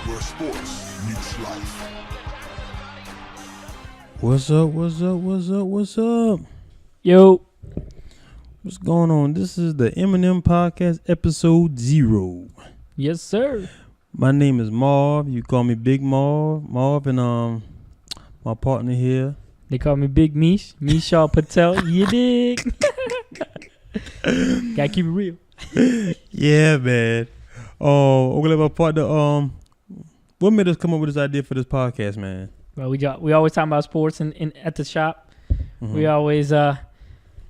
where sports meets life. What's up? Yo. What's going on? This is the Eminem Podcast, episode 0. Yes, sir. My name is Marv. You call me Big Marv. Marv and my partner here. They call me Big Mish. Misha Patel. You dig? Gotta keep it real. Yeah, man. Okay, my partner. What made us come up with this idea for this podcast, man? Well, we always talking about sports in at the shop. Mm-hmm. We always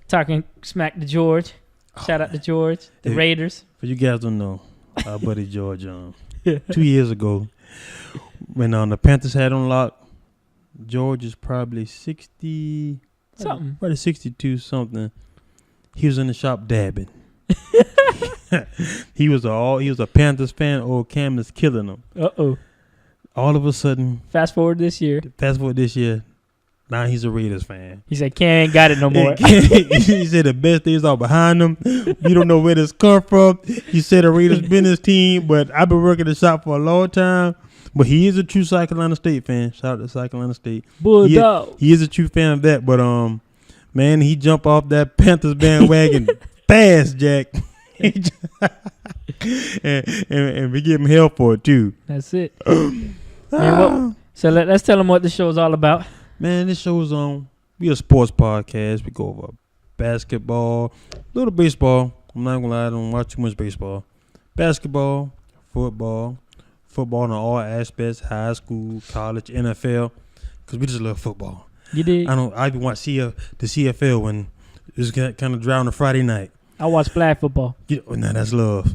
talking smack to George. Shout out to George, the Raiders. For you guys don't know, our buddy George, 2 years ago, when the Panthers had on lock, George is probably 60 something, probably 62 something. He was in the shop dabbing. he was a Panthers fan. Old Cam is killing him. All of a sudden, fast forward this year. Now he's a Raiders fan. He said, "Ken ain't got it no more." He said the best days are behind him. We don't know where this come from. He said the Raiders been his team, but I've been working the shop for a long time. But he is a true South Carolina State fan. Shout out to South Carolina State. Bulldog. He is a true fan of that. But man, he jumped off that Panthers bandwagon fast, Jack. and we give him hell for it too. That's it. So let's tell them what the show is all about. Man, this show is we a sports podcast. We go over basketball, a little baseball. I'm not gonna lie, I don't watch too much baseball. Basketball, football in all aspects, high school, college, NFL, because we just love football. You did? I even watch the CFL when it's kind of dry on a Friday night. I watch flag football. Now that's love.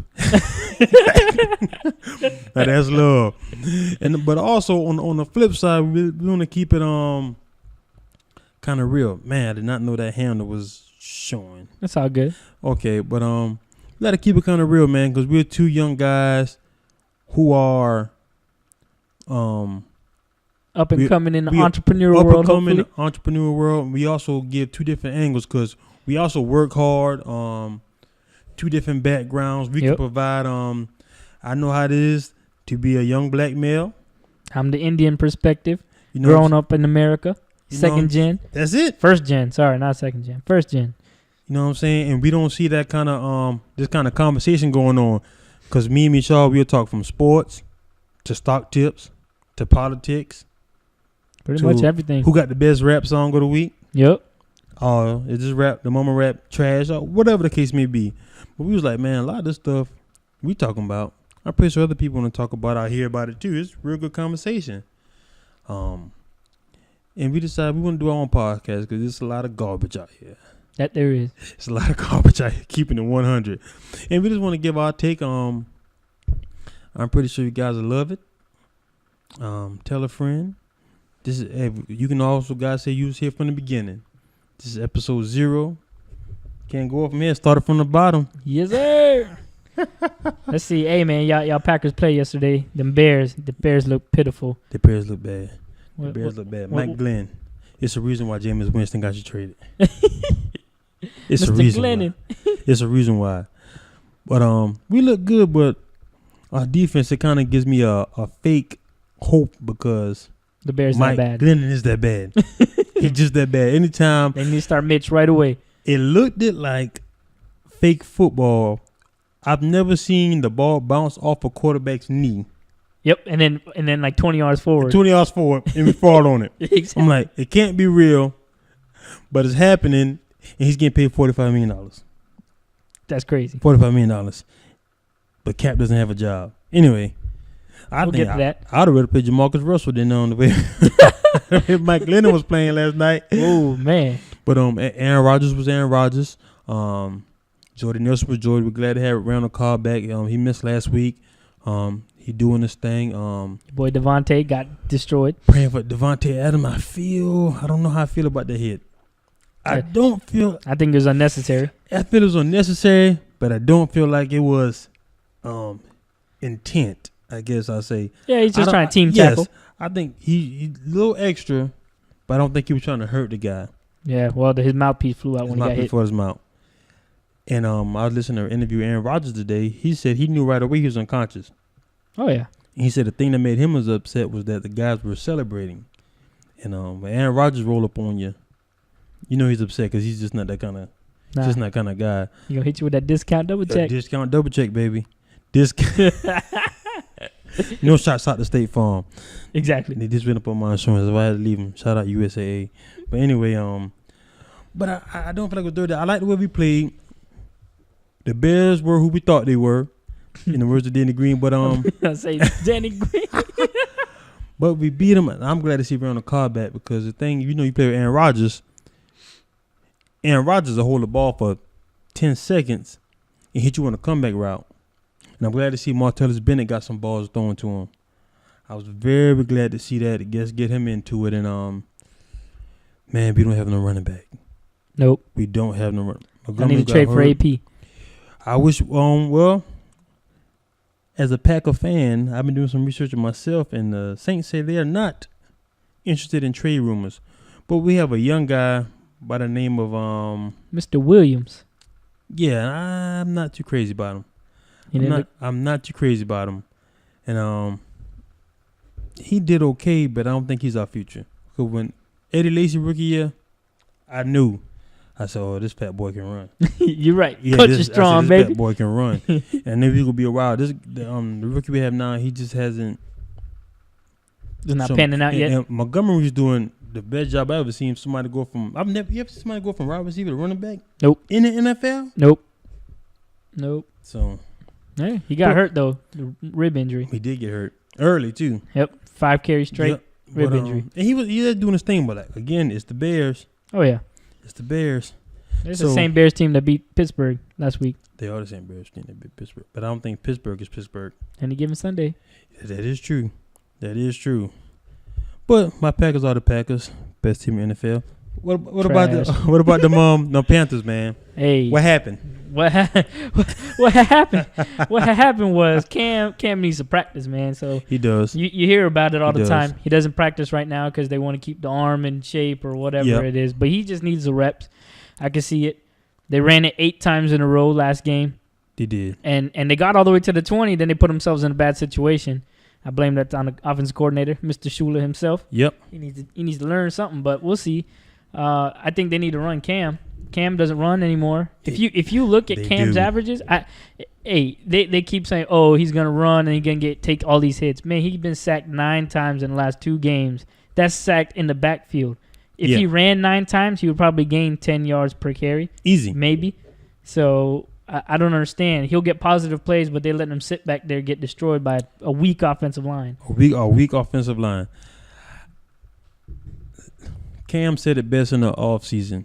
Now that's love. But also on the flip side, we want to keep it kind of real. Man, I did not know that handle was showing. That's all good. Okay, but we got to keep it kind of real, man, because we're two young guys who are up and coming in the entrepreneurial world. Entrepreneurial world. We also give two different angles because we also work hard. Two different backgrounds. We can provide. I know how it is to be a young black male. I'm the Indian perspective. Growing up in America. Second gen. That's it. First gen. Sorry, not second gen. First gen. You know what I'm saying? And we don't see that kind of this kind of conversation going on. Because me and Michelle, we'll talk from sports to stock tips to politics. Pretty much everything. Who got the best rap song of the week? Yep. Is this rap, the mama rap trash, or whatever the case may be. But we was like, man, a lot of this stuff we talking about, I'm pretty sure other people want to talk about it. I hear about it too. It's real good conversation. And we decided we want to do our own podcast because there's a lot of garbage out here. That there is. It's a lot of garbage out here, keeping it 100. And we just want to give our take. I'm pretty sure you guys will love it. Tell a friend. You can also, guys, say you was here from the beginning. This is episode 0. Can't go up from here. Started from the bottom. Yes, sir. Let's see. Hey, man, y'all Packers play yesterday. The Bears look pitiful. The Bears look bad. Mike Glenn. It's a reason why Jameis Winston got you traded. It's Mr. a reason Glennon. why. It's a reason why. But we look good, but our defense, it kind of gives me a fake hope because the Bears Mike not bad. Glennon is that bad. He's just that bad. Anytime they need to start Mitch right away. It looked like fake football. I've never seen the ball bounce off a quarterback's knee. Yep, and then like 20 yards forward. 20 yards forward, and we fall on it. Exactly. I'm like, it can't be real, but it's happening, and he's getting paid $45 million. That's crazy. $45 million. But Cap doesn't have a job. Anyway, we'll get to that. I'd have rather played Jamarcus Russell than on the way Mike Lennon was playing last night. Oh, man. But Aaron Rodgers was Aaron Rodgers. Jordy Nelson was Jordy. We're glad to have Randall Cobb back. He missed last week. He doing this thing. Boy, Devontae got destroyed. Praying for Devontae Adams. I don't know how I feel about that hit. I think it was unnecessary. I feel it was unnecessary, but I don't feel like it was intent, I guess I'll say. Yeah, he's just trying to team tackle. I think he a little extra, but I don't think he was trying to hurt the guy. Yeah, well, his mouthpiece flew out when he got hit. Before his mouth. And I was listening to an interview with Aaron Rodgers today. He said he knew right away he was unconscious. Oh, yeah. He said the thing that made him was upset was that the guys were celebrating. And when Aaron Rodgers roll up on you, you know he's upset because he's just not that kind of guy. He gonna hit you with that discount double check. Discount double check, baby. Discount. No shots out to State Farm. Exactly. They just went up on my insurance. If I had to leave them, shout out USAA. But anyway, but I don't feel like it was dirty. I like the way we played. The Bears were who we thought they were, in the words of Danny Green. But I say Danny Green. but we beat them. And I'm glad to see we're on the car back because the thing, you play with Aaron Rodgers. Aaron Rodgers will hold the ball for 10 seconds and hit you on a comeback route. And I'm glad to see Martellus Bennett got some balls thrown to him. I was very glad to see that. I guess get him into it. And, man, we don't have no running back. Nope. We don't have no running back. I need to trade for AP. I wish, well, as a Packer fan, I've been doing some research on myself, and the Saints say they are not interested in trade rumors. But we have a young guy by the name of Mr. Williams. Yeah, I'm not too crazy about him. I'm not too crazy about him. And he did okay, but I don't think he's our future. Because when Eddie Lacy rookie year, I said, oh, this fat boy can run. You're right. Yeah, Coach is strong, this baby. fat boy can run. And then we could be a while. The rookie we have now, he just hasn't. It's not panning out yet. And Montgomery's doing the best job I've ever seen somebody go from. You ever seen somebody go from wide receiver to running back? Nope. In the NFL? Nope. So. Yeah, he got hurt, though. The rib injury. He did get hurt. Early, too. Yep. 5 carries straight. Yep. Rib injury. And he was doing his thing, but again, it's the Bears. Oh, yeah. It's the Bears. It's the same Bears team that beat Pittsburgh last week. They are the same Bears team that beat Pittsburgh. But I don't think Pittsburgh is Pittsburgh. Any given Sunday. Yeah, that is true. But my Packers are the Packers. Best team in the NFL. What about the Panthers, man? Hey. What happened? What happened? What happened was Cam needs to practice, man. So he does. You hear about it all the time. He doesn't practice right now because they want to keep the arm in shape or whatever it is. But he just needs the reps. I can see it. They ran it 8 times in a row last game. They did. And they got all the way to the 20. Then they put themselves in a bad situation. I blame that on the offensive coordinator, Mr. Shula himself. Yep. He needs to learn something, but we'll see. I think they need to run Cam. Cam doesn't run anymore. If you look at Cam's averages, they keep saying, oh, he's gonna run and he's gonna take all these hits. Man, he's been sacked 9 times in the last 2 games. That's sacked in the backfield. If he ran 9 times, he would probably gain 10 yards per carry. Easy. Maybe. So I don't understand. He'll get positive plays, but they let him sit back there, get destroyed by a weak offensive line. A weak offensive line. Cam said it best in the offseason.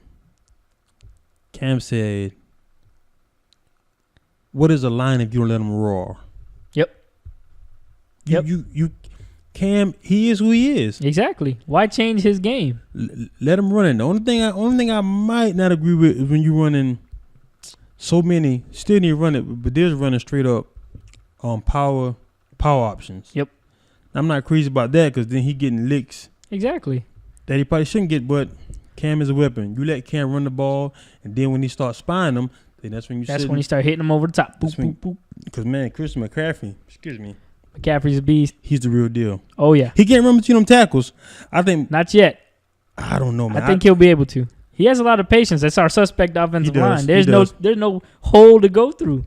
Cam said, what is a line if you don't let him roar? Yep. Cam, he is who he is. Exactly. Why change his game? Let him run it. The only thing I might not agree with is when you running so many, still need to run it, but there's running straight up on power options. Yep. I'm not crazy about that because then he getting licks. Exactly. That he probably shouldn't get, but Cam is a weapon. You let Cam run the ball, and then when he starts spying them, then that's when you start hitting them over the top. Boop, boop, boop. Because, man, Christian McCaffrey, McCaffrey's a beast. He's the real deal. Oh, yeah. He can't run between them tackles. I think. Not yet. I don't know, man. I think he'll be able to. He has a lot of patience. That's our suspect offensive line. There's no no hole to go through.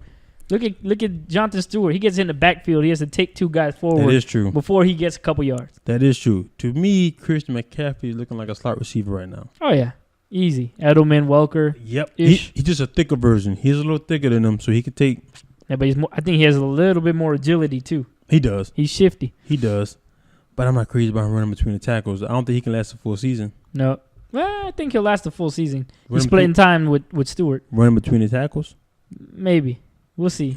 Look at Jonathan Stewart. He gets in the backfield. He has to take 2 guys forward. That is true. Before he gets a couple yards. That is true. To me, Christian McCaffrey is looking like a slot receiver right now. Oh, yeah. Easy. Edelman, Welker. Yep. He's just a thicker version. He's a little thicker than him, so he could take. Yeah, but I think he has a little bit more agility, too. He does. He's shifty. He does. But I'm not crazy about him running between the tackles. I don't think he can last a full season. No. Well, I think he'll last a full season. He's splitting time with Stewart. Running between the tackles? Maybe. We'll see.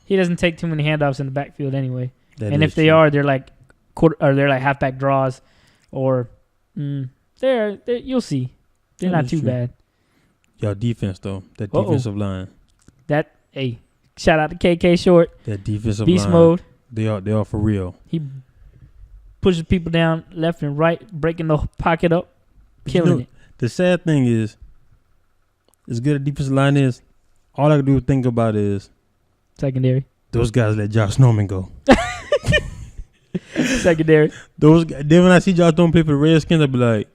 He doesn't take too many handoffs in the backfield anyway. And if they true. are, they're like halfback draws, or they're you'll see. They're not too bad. Y'all defense though, that defensive line. Shout out to KK Short. That defensive beast line. Mode. They are for real. He pushes people down left and right, breaking the pocket up, killing it. The sad thing is, as good as defensive line is, all I can do is think about is secondary. Those guys let Josh Norman go. Secondary. Then when I see Josh Norman play for the Redskins, I be like,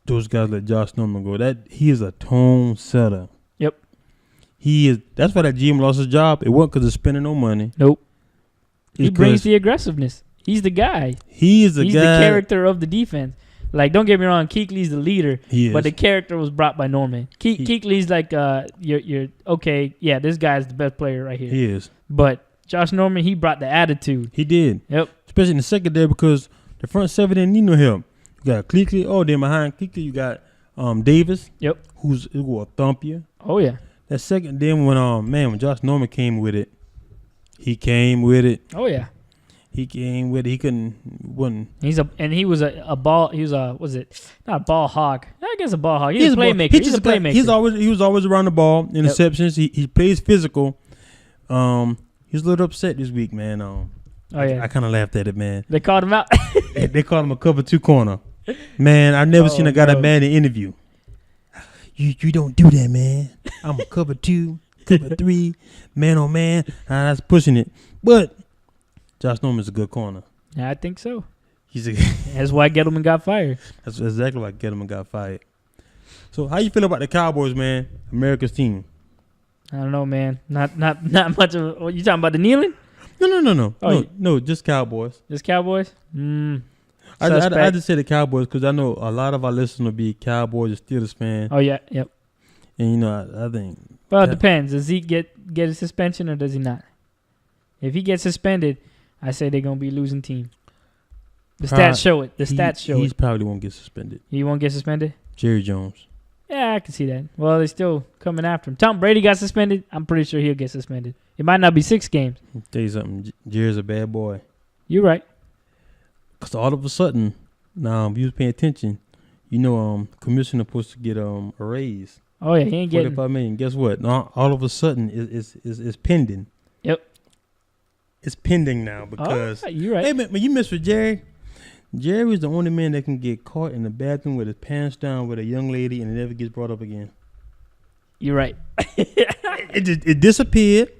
those guys let Josh Norman go. He is a tone setter. Yep. He is. That's why that GM lost his job. It wasn't because of spending no money. Nope. He It's brings 'cause the aggressiveness. He's the guy. He's the He's guy. the character of the defense. Like, don't get me wrong, Kuechly's the leader, He is. but the character was brought by Norman. Kuechly's like, you're okay. Yeah, this guy's the best player right here. He is. But Josh Norman, he brought the attitude. He did. Yep. Especially in the secondary because the front seven didn't need no help. You got Kuechly. Oh, then behind Kuechly, you got Davis. Yep. Who will thump you. Oh yeah. That second, then when Josh Norman came with it, he came with it. Oh yeah. He came with it. He wasn't. He was a ball. He was not a ball hog? I guess a ball hog. He's a playmaker. He's a playmaker. He was always around the ball. Interceptions. Yep. He plays physical. He was a little upset this week, man. Oh yeah. I kind of laughed at it, man. They called him out. They called him a cover 2 corner. Man, I've never seen a guy that mad in an interview. You don't do that, man. I'm a cover 2, cover 3, man on man. That's pushing it. But Josh Norman's a good corner. Yeah, I think so. He's a. That's why Gettleman got fired. That's exactly why Gettleman got fired. So how you feel about the Cowboys, man? America's team. I don't know, man. Not much of. You talking about the kneeling? No. Oh, No, just Cowboys. Just Cowboys. I just say the Cowboys because I know a lot of our listeners will be Cowboys or Steelers fans. Oh yeah, yep. And I think. Well, it depends. Does Zeke get a suspension or does he not? If he gets suspended, I say they're gonna be losing team. The stats show it. He probably won't get suspended. He won't get suspended. Jerry Jones. Yeah, I can see that. Well, they're still coming after him. Tom Brady got suspended. I'm pretty sure he'll get suspended. It might not be 6 games. I'll tell you something. Jerry's a bad boy. You're right. Because all of a sudden, now if you was paying attention, commissioner supposed to get a raise. Oh yeah, he ain't getting $45 million. Guess what? Now all of a sudden it's pending. Yep. It's pending now because you're right. Hey man, you mess with Jerry. Jerry is the only man that can get caught in the bathroom with his pants down with a young lady and it never gets brought up again. You're right. It disappeared.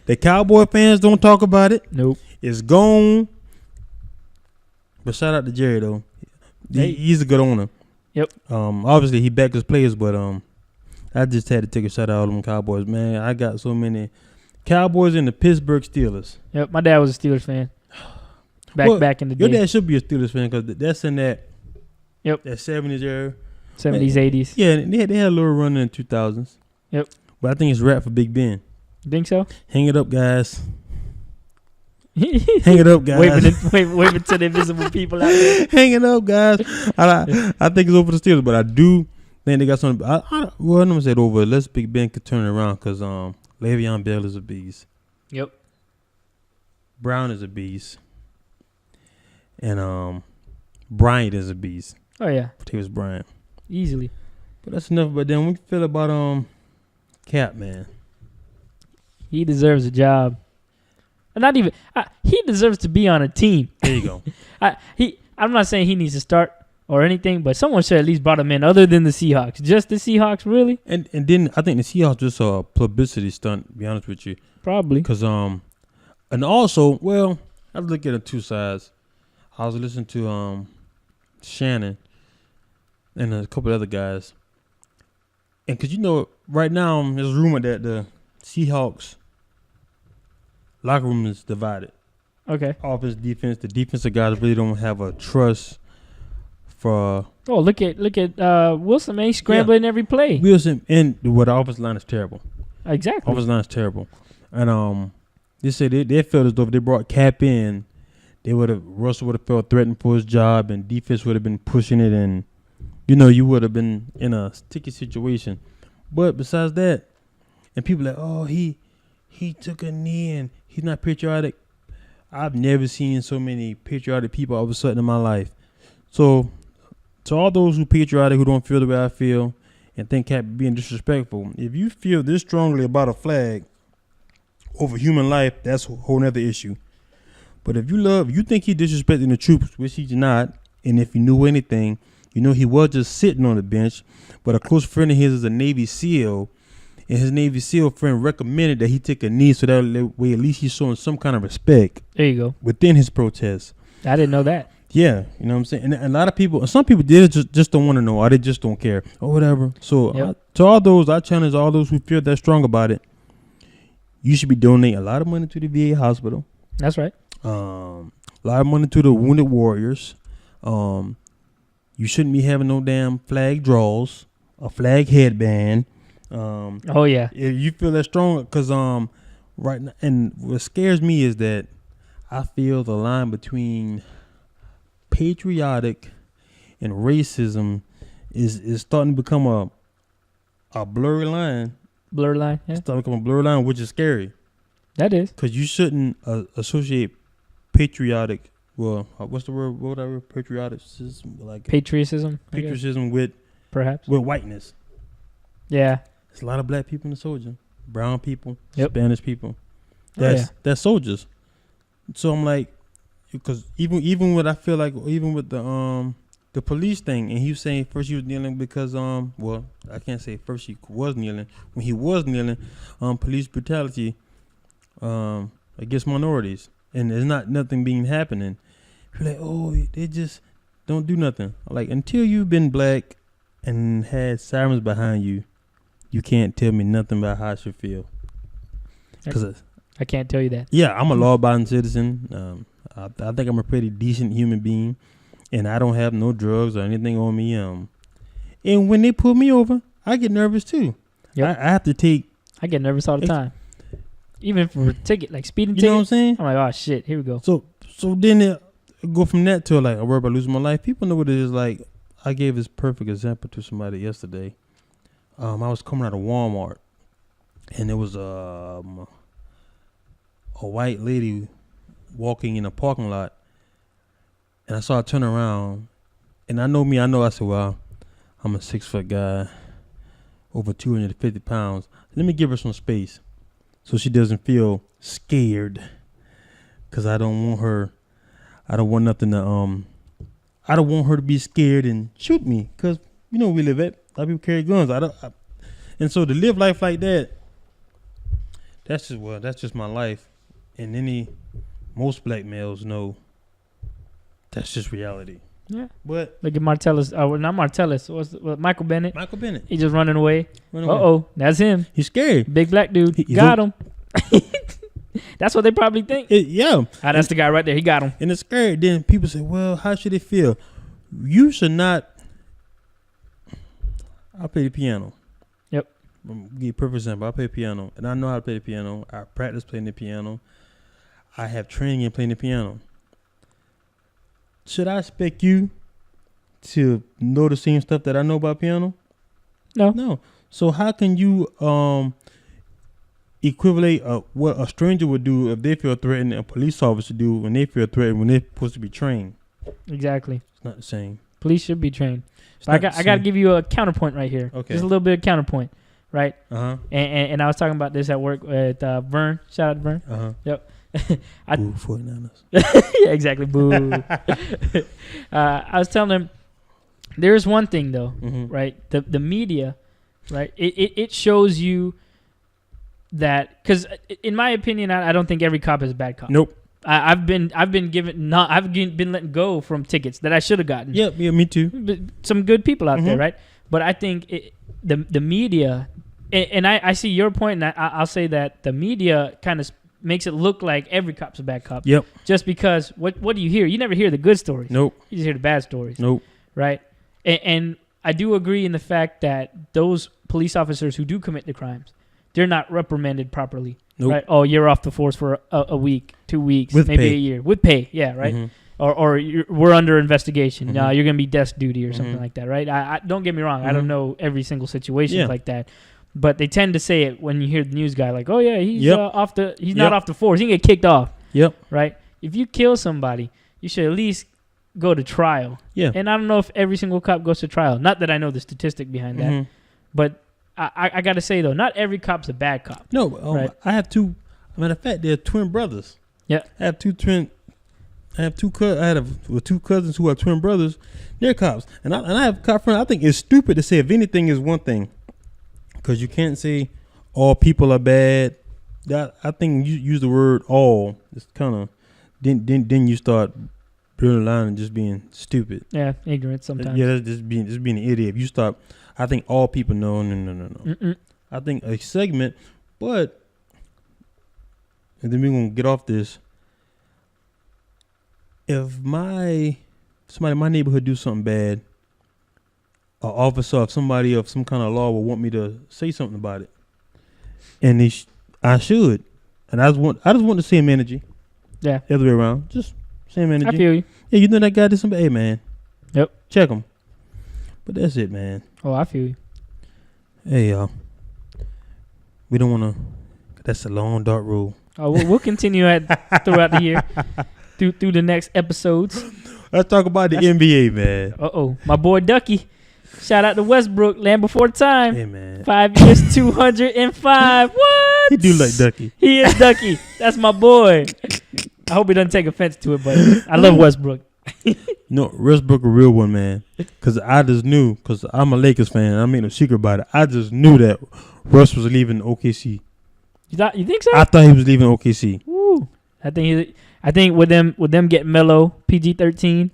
The Cowboy fans don't talk about it. Nope. It's gone. But shout out to Jerry though. He's a good owner. Yep. Obviously he backed his players, but I just had to take a shout out to all them Cowboys, man. I got so many Cowboys and the Pittsburgh Steelers. Yep. My dad was a Steelers fan. Back in the day. Your dad should be a Steelers fan because that's in that. Yep. That 70s era. 70s, 80s. Yeah, they had a little run in the 2000s. Yep. But I think it's rap for Big Ben. You think so? Hang it up, guys. Hang it up, guys. Waving to the invisible people out there. Hang it up, guys. I think it's over the Steelers, but I do think they got something. I'm going to say it over. Let's Big Ben could turn it around because Le'Veon Bell is a beast. Yep. Brown is a beast. And Bryant is a beast. Oh, yeah. Tavis Bryant. Easily. But that's enough. But then we feel about Cap, man. He deserves a job. Not even he deserves to be on a team. There you go. I'm not saying he needs to start or anything, but someone should at least brought him in other than the Seahawks. Just the Seahawks, really? And then I think the Seahawks just a publicity stunt, to be honest with you. Probably. Because and also, well, I look at it 2 sides. I was listening to Shannon and a couple other guys. And because right now there's a rumor that the Seahawks locker room is divided. Okay. Offense, defense. The defensive guys really don't have a trust for. Oh, look at Wilson, man. He's scrambling every play. Wilson and the offensive line is terrible. Exactly. Offensive line is terrible, and they said they felt as though if they brought Cap in, Russell would have felt threatened for his job, and defense would have been pushing it, and you would have been in a sticky situation. But besides that, and people like, oh, he took a knee and he's not patriotic. I've never seen so many patriotic people all of a sudden in my life. So, to all those who patriotic who don't feel the way I feel and think Cap being disrespectful, if you feel this strongly about a flag over human life, that's a whole nother issue. But if you think he's disrespecting the troops, which he's not, and if you knew anything, he was just sitting on the bench, but a close friend of his is a Navy SEAL, and his Navy SEAL friend recommended that he take a knee so that way at least he's showing some kind of respect. There you go. Within his protest. I didn't know that. Yeah, you know what I'm saying? And a lot of people, some people did just don't want to know, or they just don't care, or whatever. So to all those, I challenge all those who feel that strong about it. You should be donating a lot of money to the VA hospital. That's right. A lot of money to the wounded warriors. You shouldn't be having no damn flag draws, a flag headband. Oh yeah. If you feel that strong, because right now, and what scares me is that I feel the line between patriotic and racism is starting to become a blurry line. Blur line. Yeah. It's starting to become a blurry line, which is scary. That is. Because you shouldn't associate patriotic. Well, what's the word? Whatever patrioticism, like Patriotism. patriotism with Perhaps. with whiteness. Yeah. There's a lot of black people in the soldier, brown people, Yep. Spanish people. Oh, yeah. That's soldiers. So I'm like, because even with I feel like even with the police thing, and he was saying first he was kneeling because well, I can't say first he was kneeling. When he was kneeling, police brutality against minorities, and there's nothing being happening. You're like, oh, they just don't do nothing. Like, until you've been black and had sirens behind you, you can't tell me nothing about how I should feel. Because I can't tell you that. yeah, I'm a law-abiding citizen. I think I'm a pretty decent human being, and I don't have no drugs or anything on me. And when they pull me over, I get nervous too. Yep. I have to take. I get nervous all the time. Even for a ticket, like speeding You ticket. know what I'm saying? I'm like, oh shit, here we go. So then it go from that to like I worry about losing my life. People know what it is. Like, I gave this perfect example to somebody yesterday. I was coming out of Walmart, and there was a white lady walking in a parking lot, and I saw her turn around, and I know me. I said, well, I'm a 6-foot guy, over 250 pounds. Let me give her some space so she doesn't feel scared, because I don't want her to be scared and shoot me, because you know we live at. A lot of people carry guns. And so to live life like that, that's just my life. And most black males know that's just reality. Yeah. But Look at Martellus. Not Martellus. Michael Bennett? Michael Bennett, He just running away. run away. Uh-oh. That's him. He's scary. Big black dude. He's Got him. That's what they probably think. Yeah. That's the guy right there. He got him. And it's scary. Then people say, well, how should it feel? You should not. I play the piano. Yep. Give you a perfect example. I play piano, and I know how to play the piano. I practice playing the piano. I have training in playing the piano. Should I expect you to know the same stuff that I know about piano? No. No. So how can you equivalent what a stranger would do if they feel threatened, and a police officer do when they feel threatened when they're supposed to be trained? Exactly. It's not the same. Police should be trained. It's But not I got to give you a counterpoint right here. Okay. Just a little bit of counterpoint, right? Uh-huh. And I was talking about this at work with Vern. Shout out to Vern. Uh-huh. Boo, 49ers. Yeah, exactly. Boo. I was telling him there's one thing though, right? The media, right? It shows you that, because in my opinion, I don't think every cop is a bad cop. Nope. I've been been let go from tickets that I should have gotten. Yeah, me too. But some good people out there, right? But I think the media, and I see your point, and I'll say that the media kind of makes it look like every cop's a bad cop. Yep. Just because what do you hear? You never hear the good stories. Nope. You just hear the bad stories. Nope. Right? And I do agree in the fact that those police officers who do commit the crimes, they're not reprimanded properly. Nope. Right? Oh, you're off the force for a week, 2 weeks, With maybe pay. a year. With pay, yeah, right? Mm-hmm. Or we're under investigation. Mhm. You're going to be desk duty or something like that, right? I don't get me wrong. I don't know every single situation like that. But they tend to say it when you hear the news guy like, oh, yeah, he's not off the force. He can get kicked off. Yep. Right? If you kill somebody, you should at least go to trial. Yeah. And I don't know if every single cop goes to trial. Not that I know the statistic behind that. But I got to say, though, not every cop's a bad cop. No, right? I have two. Matter of fact, they're twin brothers. Yeah. I have two cousins who are twin brothers. They're cops. And I have a cop friend. I think it's stupid to say if anything is one thing. Because you can't say all people are bad. That I think you use the word all. It's kind of then you start blurring the line and just being stupid. Yeah, ignorant sometimes. Yeah, that's just being an idiot. If you stop, I think all people know. No. Mm-mm. I think a segment, but and then we're gonna get off this. If somebody in my neighborhood do something bad, an officer of somebody of some kind of law will want me to say something about it, and I should, and I just want the same energy. Yeah, The other way around, just same energy. I feel you. Yeah, you know that guy did something. Hey, man. Yep. Check him. But that's it, man. Oh, I feel you. Hey, y'all. We don't want to. That's a long, dark road. Oh, we'll continue throughout the year, through the next episodes. Let's talk about the NBA, man. My boy Ducky. Shout out to Westbrook, land before time. Hey, man. 5 years, 205. What? He do like Ducky. He is Ducky. That's my boy. I hope he doesn't take offense to it, but I love Westbrook. No, Westbrook a real one, man. Because I just knew, because I'm a Lakers fan, and I made no secret about it. I just knew that Russ was leaving OKC. You think so? I thought he was leaving OKC. Woo. I think with them getting mellow, PG-13,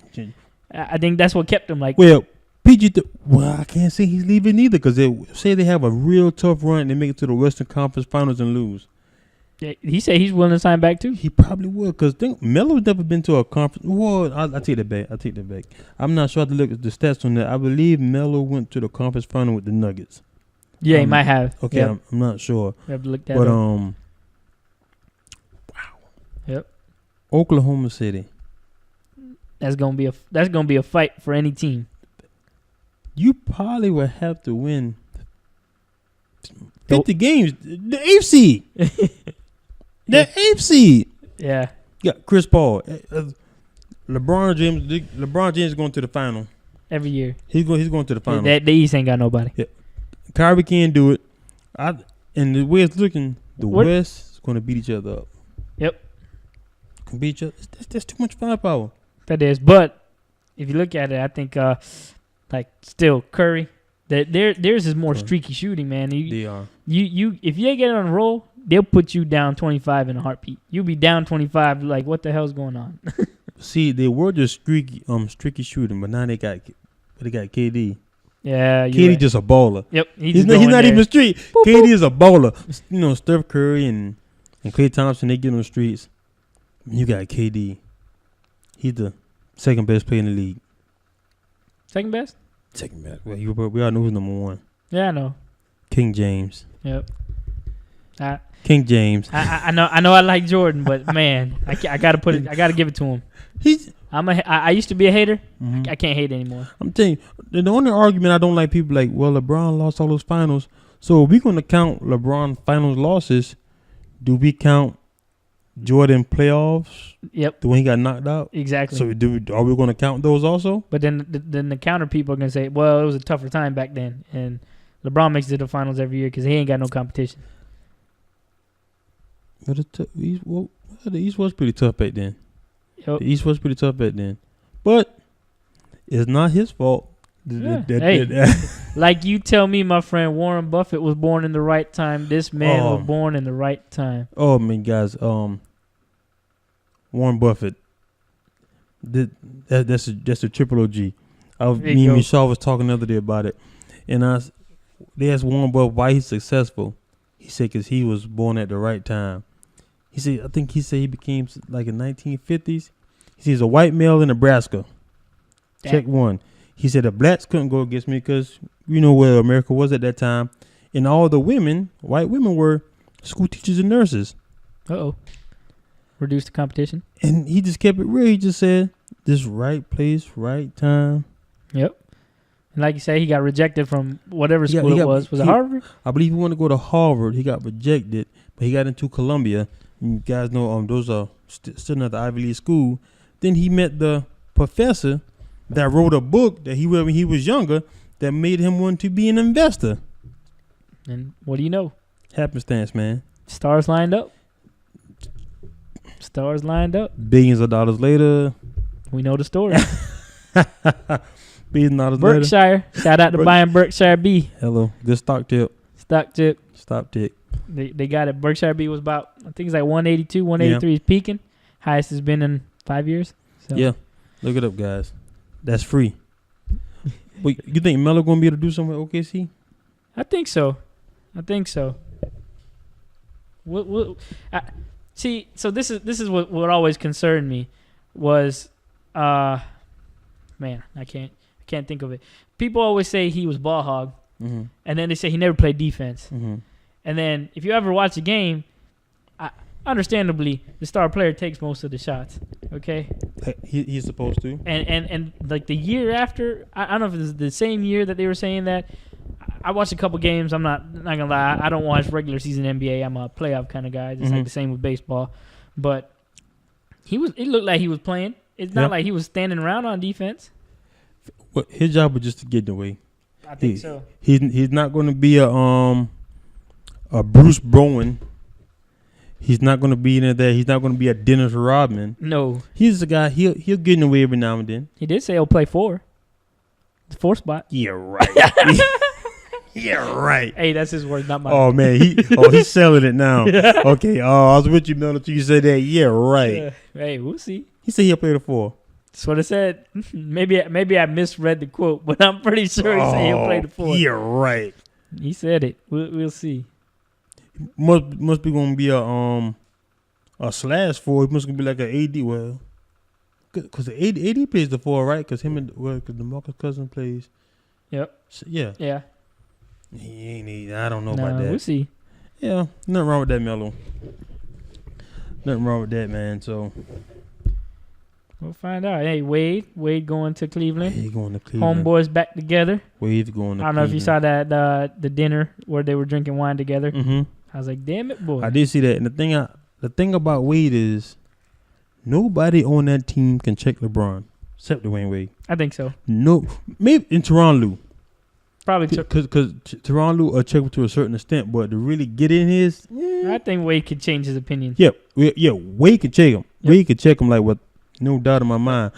I think that's what kept him like. Well, I can't say he's leaving either, because they say they have a real tough run and they make it to the Western Conference Finals and lose. He said he's willing to sign back too. He probably would, because Melo's never been to a conference. Well, I take that back. I'm not sure. I have to look at the stats on that. I believe Melo went to the conference final with the Nuggets. Yeah, he might have. Okay, yep. I'm not sure. We have to look that up. Wow. Yep. Oklahoma City. That's gonna be a fight for any team. You probably would have to win 50 games. The eighth seed. The eighth seed. Yeah. Yeah, Chris Paul. LeBron James is going to the final. Every year. He's going to the final. The East ain't got nobody. Yeah. Kyrie can't do it. And the way it's looking, West is going to beat each other up. Yep. Can beat each other. That's too much firepower. That is. But if you look at it, I think still Curry, theirs is more streaky shooting, man. They are. You if you get on a roll, they'll put you down 25 in a heartbeat. You'll be down 25, like what the hell's going on? See, they were just streaky shooting, but now they got KD. Yeah, KD right. just a baller. Yep, he's not even street. Boop, KD is a baller. You know, Steph Curry and Klay Thompson, they get on the streets. You got KD. He's the second best player in the league. Second best? Second best. Well, we all know who's number one. Yeah, I know. King James. Yep. King James. I know. I like Jordan, but man, I gotta put it. I gotta give it to him. I used to be a hater. Mm-hmm. I can't hate anymore. I'm telling you, the only argument I don't like people like, well, LeBron lost all those finals. So if we're gonna count LeBron finals losses, do we count Jordan playoffs? Yep. The one he got knocked out? Exactly. So are we going to count those also? But then the counter people are going to say, well, it was a tougher time back then. And LeBron makes it to the finals every year because he ain't got no competition. But the East was pretty tough back then. Yep. The East was pretty tough back then. But it's not his fault. Yeah. Like you tell me, my friend Warren Buffett was born in the right time. This man was born in the right time. Oh, man, guys. Warren Buffett. That's a triple OG. Me and Michelle was talking the other day about it. And they asked Warren Buffett why he's successful. He said because he was born at the right time. I think he said he became like in 1950s. He said he's a white male in Nebraska. Check one. He said the blacks couldn't go against me because you know where America was at that time. And all the white women were school teachers and nurses. Reduced the competition. And he just kept it real. He just said, this right place, right time. Yep. And like you say, he got rejected from whatever school it was. Was it Harvard? I believe he wanted to go to Harvard. He got rejected, but he got into Columbia. And you guys know those are still not the Ivy League school. Then he met the professor that wrote a book that he read when he was younger that made him want to be an investor. And what do you know? Happenstance, man. Stars lined up. Billions of dollars later. We know the story. $billions later. Berkshire. Shout out to buying Berkshire B. Hello. Good stock tip. Stock tip. They got it. Berkshire B was about, I think it's like 182, 183 is peaking. Highest has been in 5 years. So. Yeah. Look it up, guys. That's free. Wait, you think Melo gonna be able to do something with OKC? I think so. See, so this is what always concerned me was, man, I can't think of it. People always say he was ball hog, and then they say he never played defense. And then if you ever watch a game, understandably, the star player takes most of the shots. Okay, he's supposed to. And like the year after, I don't know if it's the same year that they were saying that. I watched a couple games. I'm not gonna lie. I don't watch regular season NBA. I'm a playoff kind of guy. Just like the same with baseball. But it looked like he was playing. It's not like he was standing around on defense. Well, his job was just to get in the way. I think so. He's not going to be a Bruce Bowen. He's not going to be in there. He's not going to be a Dennis Rodman. No. He's the guy. He'll get in the way every now and then. He did say he'll play 4. The 4 spot. Yeah, right. Yeah, right. Hey, that's his word, not mine. Oh man, he's selling it now. Okay. Oh, I was with you, Mel, until you said that. Yeah, right. Hey, we'll see. He said he'll play the 4. That's what I said. Maybe I misread the quote, but I'm pretty sure he said he'll play the 4. Yeah, right. He said it. We'll see. Must be gonna be a /4. It must be like an AD. Well, because the AD plays the 4, right? Because because DeMarcus Cousins plays. Yep. So, yeah. Yeah. He ain't. I don't know about that. We'll see. Yeah, nothing wrong with that, Melo. Nothing wrong with that, man. So we'll find out. Hey, Wade going to Cleveland. He going to Cleveland. Homeboys back together. Wade's going to Cleveland. I don't know if you saw that the dinner where they were drinking wine together. I was like, damn it, boy. I did see that. And the thing about Wade is nobody on that team can check LeBron except Dwayne Wade. I think so. No, maybe in Toronto. Probably because Toronto will check to a certain extent, but to really get in his, I think Wade could change his opinion. Yeah, Wade could check him. Yep. Wade could check him like with no doubt in my mind.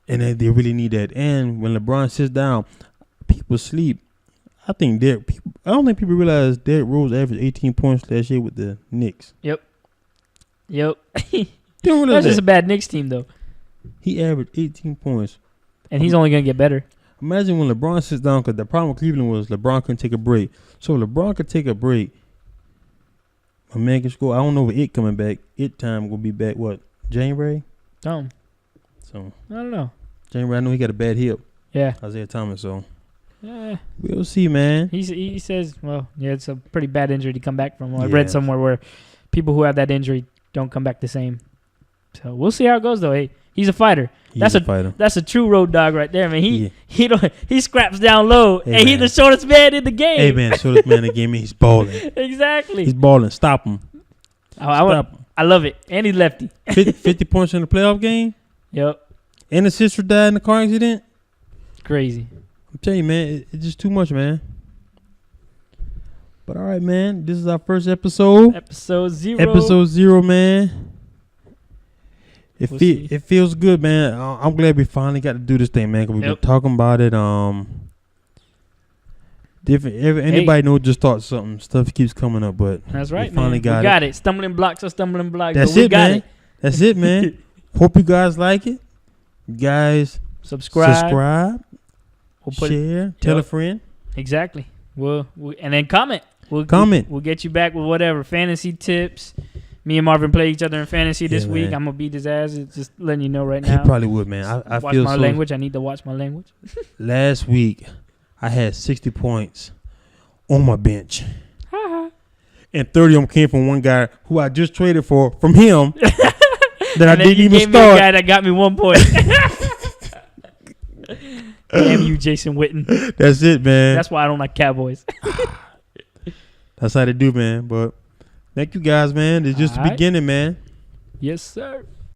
And they really need that. And when LeBron sits down, people sleep. I don't think people realize Derrick Rose averaged 18 points last year with the Knicks. Yep. That's just a bad Knicks team though. He averaged 18 points, and he's only gonna get better. Imagine when LeBron sits down, because the problem with Cleveland was LeBron couldn't take a break. So LeBron could take a break. My man can score. I don't know if it coming back. It time will be back, what, January? So I don't know. January, I know he got a bad hip. Yeah. Isaiah Thomas, so. Yeah. We'll see, man. He says, well, yeah, it's a pretty bad injury to come back from. Well, I read somewhere where people who have that injury don't come back the same. So we'll see how it goes, though. Hey, he's a fighter. That's a true road dog right there, man. He scraps down low, and he's the shortest man in the game. Hey, man, shortest man in the game, he's balling. Exactly. He's balling. Stop him. I love it. And he's lefty. 50 points in the playoff game? Yep. And his sister died in the car accident? Crazy. I'm telling you, man, it's just too much, man. But all right, man, this is our first episode. Episode 0. Episode 0, man. It feels good, man. I'm glad we finally got to do this thing, man. Because we've been talking about it. Anybody know just thought something. Stuff keeps coming up, but that's right, we finally man. got it. Stumbling blocks are stumbling blocks. That's it, man. That's it, man. Hope you guys like it. You guys subscribe. Share. Tell a friend. Exactly. And then comment. We'll get you back with whatever fantasy tips. Me and Marvin play each other in fantasy this week. I'm gonna beat his ass. Just letting you know right now. He probably would, man. I watch my language. I need to watch my language. Last week, I had 60 points on my bench, and 30 of them came from one guy who I just traded from him. That I didn't even start. Me a guy that got me 1 point. Damn you, Jason Witten. That's it, man. That's why I don't like Cowboys. That's how they do, man. But thank you guys, man. It's just the beginning, man. Yes, sir.